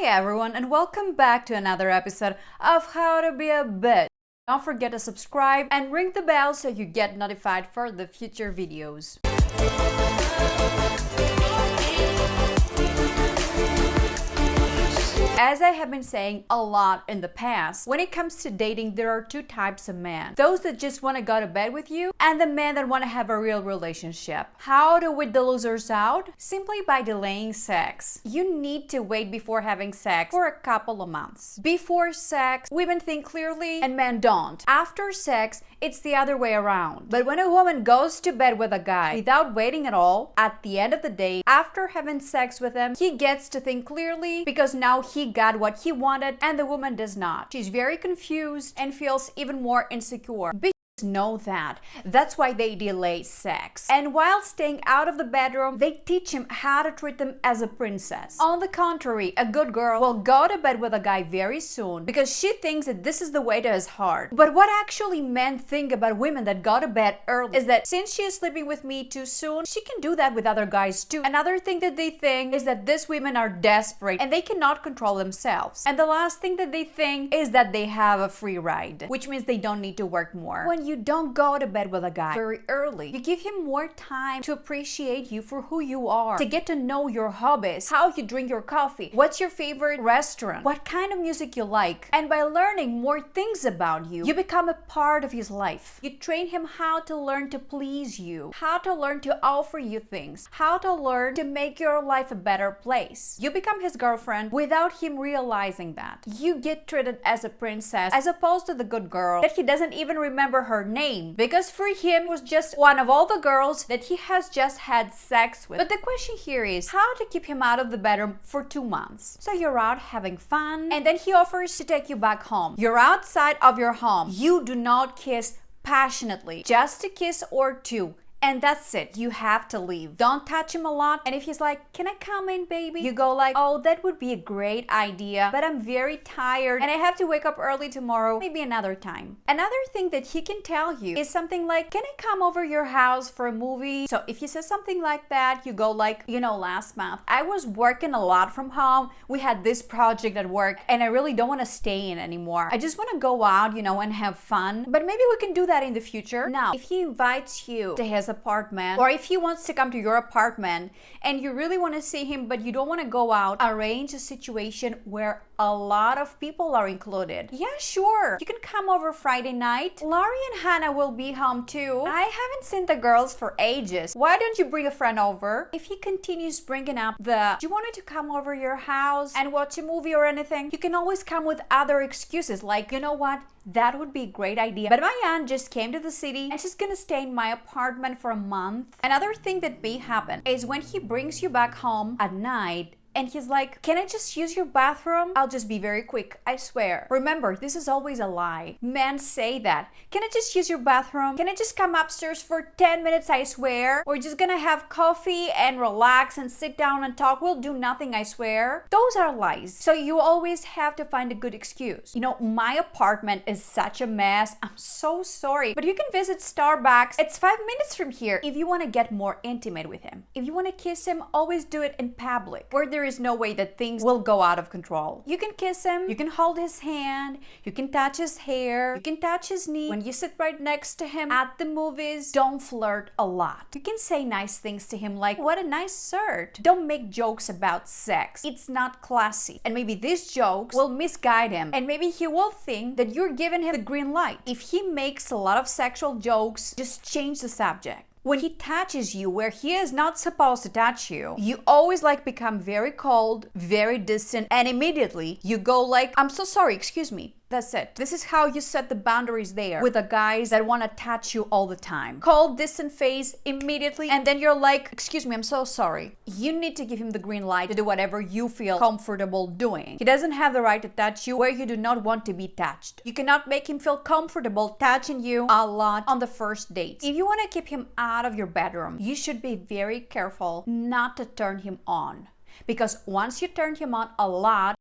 Hey everyone, and welcome back to another episode of How to Be a Bitch. Don't forget to subscribe and ring the bell so you get notified for the future videos. As I have been saying a lot in the past, when it comes to dating, there are two types of men. Those that just want to go to bed with you, and the men that want to have a real relationship. How to weed the losers out? Simply by delaying sex. You need to wait before having sex for a couple of months. Before sex, women think clearly and men don't. After sex, it's the other way around. But when a woman goes to bed with a guy without waiting at all, at the end of the day, after having sex with him, he gets to think clearly because now he got what he wanted and the woman does not. She's very confused and feels even more insecure. Bitches know that. That's why they delay sex. And while staying out of the bedroom, they teach him how to treat them as a princess. On the contrary, a good girl will go to bed with a guy very soon because she thinks that this is the way to his heart. But what actually men think about women that go to bed early is that since she is sleeping with me too soon, she can do that with other guys too. Another thing that they think is that these women are desperate and they cannot control themselves. And the last thing that they think is that they have a free ride, which means they don't need to work more. When you don't go to bed with a guy very early, you give him more time to appreciate you for who you are, to get to know your hobbies, how you drink your coffee, what's your favorite restaurant, what kind of music you like. And by learning more things about you, you become a part of his life. You train him how to learn to please you, how to learn to offer you things, how to learn to make your life a better place. You become his girlfriend without him realizing that. You get treated as a princess as opposed to the good girl that he doesn't even remember her name, because for him it was just one of all the girls that he has just had sex with. But the question here is how to keep him out of the bedroom for 2 months. So you're out having fun and then he offers to take you back home. You're outside of your home. You do not kiss passionately, just a kiss or two. And that's it. You have to leave. Don't touch him a lot. And if he's like, "Can I come in, baby?" You go like, "Oh, that would be a great idea, but I'm very tired and I have to wake up early tomorrow. Maybe another time." Another thing that he can tell you is something like, "Can I come over your house for a movie?" So if he says something like that, you go like, "Last month I was working a lot from home. We had this project at work and I really don't want to stay in anymore. I just want to go out, and have fun. But maybe we can do that in the future." Now, if he invites you to his apartment, or if he wants to come to your apartment and you really want to see him but you don't want to go out, arrange a situation where a lot of people are included. Yeah, sure, you can come over Friday night. Laurie and Hannah will be home too. I haven't seen the girls for ages. Why don't you bring a friend over? If he continues bringing up "Do you want me to come over your house and watch a movie or anything?" you can always come with other excuses like, "You know what? That would be a great idea, but my aunt just came to the city and she's gonna stay in my apartment for a month." Another thing that may happen is when he brings you back home at night and he's like, "Can I just use your bathroom? I'll just be very quick, I swear." Remember, this is always a lie. Men say that. "Can I just use your bathroom? Can I just come upstairs for 10 minutes, I swear? We're just gonna have coffee and relax and sit down and talk. We'll do nothing, I swear." Those are lies. So you always have to find a good excuse. "My apartment is such a mess. I'm so sorry, but you can visit Starbucks. It's 5 minutes from here." If you want to get more intimate with him, if you want to kiss him, always do it in public, where there is no way that things will go out of control. You can kiss him, you can hold his hand, you can touch his hair, you can touch his knee. When you sit right next to him at the movies, don't flirt a lot. You can say nice things to him like, "What a nice shirt." Don't make jokes about sex. It's not classy. And maybe these jokes will misguide him and maybe he will think that you're giving him the green light. If he makes a lot of sexual jokes, just change the subject. When he touches you where he is not supposed to touch you, you always become very cold, very distant, and immediately you go like, "I'm so sorry, excuse me." That's it. This is how you set the boundaries there with the guys that want to touch you all the time. Cold, distant face immediately, and then you're like, "Excuse me, I'm so sorry." You need to give him the green light to do whatever you feel comfortable doing. He doesn't have the right to touch you where you do not want to be touched. You cannot make him feel comfortable touching you a lot on the first date. If you want to keep him out of your bedroom, you should be very careful not to turn him on. Because once you turn him on a lot,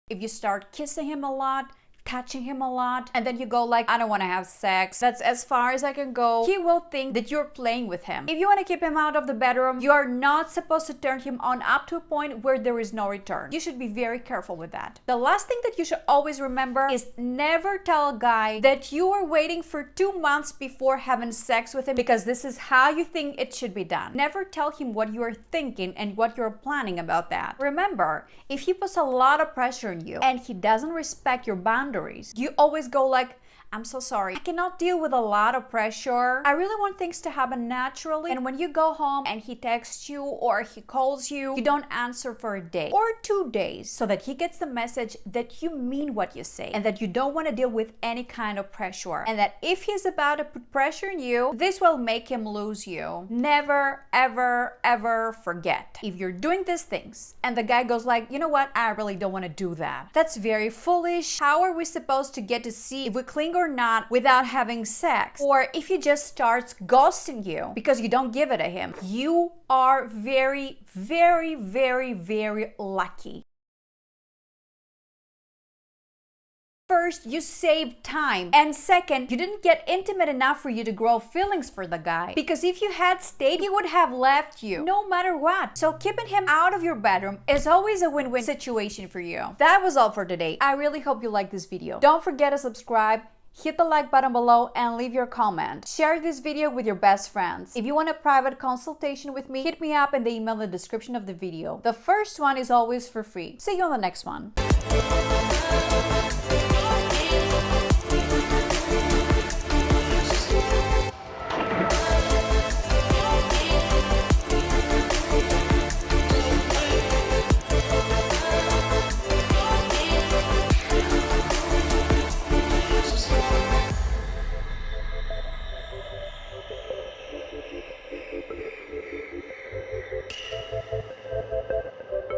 if you start kissing him a lot, touching him a lot, and then you go like, I don't want to have sex, that's as far as I can go, he will think that you're playing with him. If you want to keep him out of the bedroom, you are not supposed to turn him on up to a point where there is no return. You should be very careful with that. The last thing that you should always remember is never tell a guy that you are waiting for 2 months before having sex with him because this is how you think it should be done. Never tell him what you are thinking and what you're planning about that. Remember, if he puts a lot of pressure on you and he doesn't respect your boundaries, you always go like, I'm so sorry, I cannot deal with a lot of pressure. I really want things to happen naturally. And when you go home and he texts you or he calls you, you don't answer for a day or 2 days so that he gets the message that you mean what you say and that you don't want to deal with any kind of pressure. And that if he's about to put pressure on you, this will make him lose you. Never, ever, ever forget. If you're doing these things and the guy goes like, you know what, I really don't want to do that. That's very foolish. How are we supposed to get to see if we cling or not without having sex? Or if he just starts ghosting you because you don't give it to him, you are very, very, very, very lucky. First, you saved time. And second, you didn't get intimate enough for you to grow feelings for the guy. Because if you had stayed, he would have left you no matter what. So keeping him out of your bedroom is always a win-win situation for you. That was all for today. I really hope you liked this video. Don't forget to subscribe, hit the like button below, and leave your comment. Share this video with your best friends. If you want a private consultation with me, hit me up in the email in the description of the video. The first one is always for free. See you on the next one.